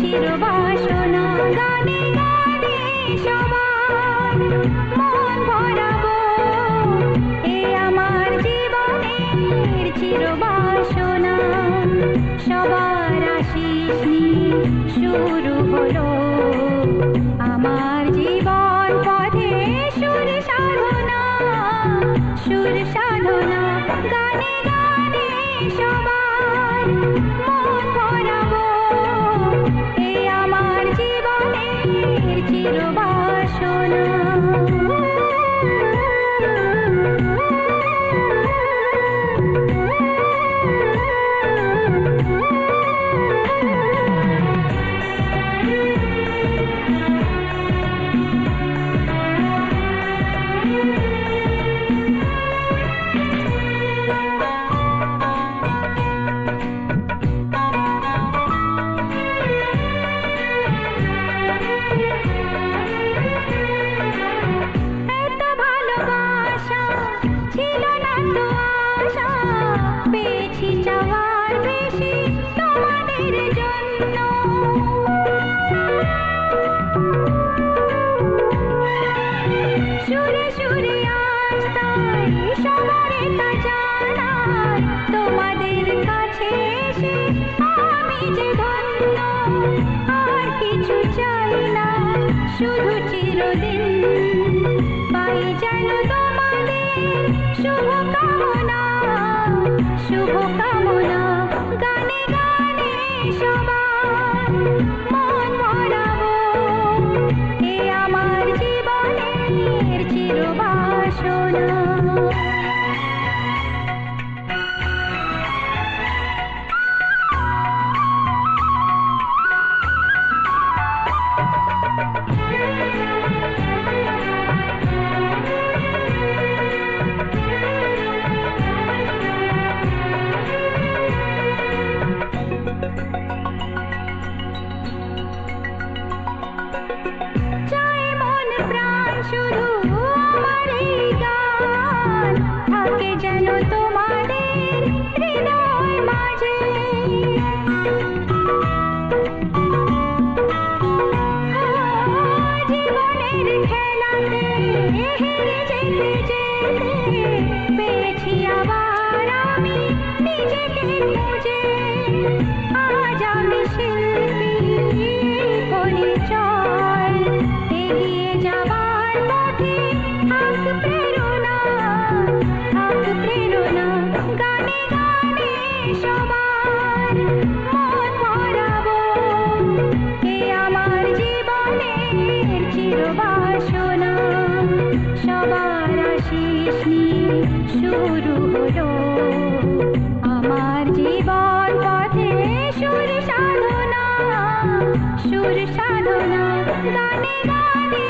চিরবাসনা গানে গানে সবার মন ভরাবো এ আমার জীবনের চিরবাসনা সবার আশিস নিয়ে শুরু হলো আমার জীবন পথে সুর সাধনা গানে গানে সবার মন ভরাবো এ আমার জীবনের চিরবাসনা পেয়েছি চাওয়ার বেশি তোমাদের জন্য সুরে সুরে আজ তাই সবার তা জানাই তোমাদের কাছে এসে আমি যে ধন্য আর কিছু চাই না শুধু চিরদিন পাই যেন তোমাদের শুভকামনা গানে গানে সবার মন ভরাবো এ আমার জীবনের চিরবাসনা চাই মন প্রাণ শুধু আমার এই গান থাকে যেন তোমাদের হৃদয় মাঝে জীবনের খেলাতে হেরে যেতে যেতে পেয়েছি আবার আমি নিজেকে খুঁজে আজ আমি শিল্পী পরিচয় এগিয়ে যাবার পথে থাক প্রেরণা গানে গানে সবার মন ভরাবো এ আমার জীবনের চিরবাসনা সবার আশিস নিয়ে শুরু হলো আমার জীবন পথে সুর সাধনা গানে গানে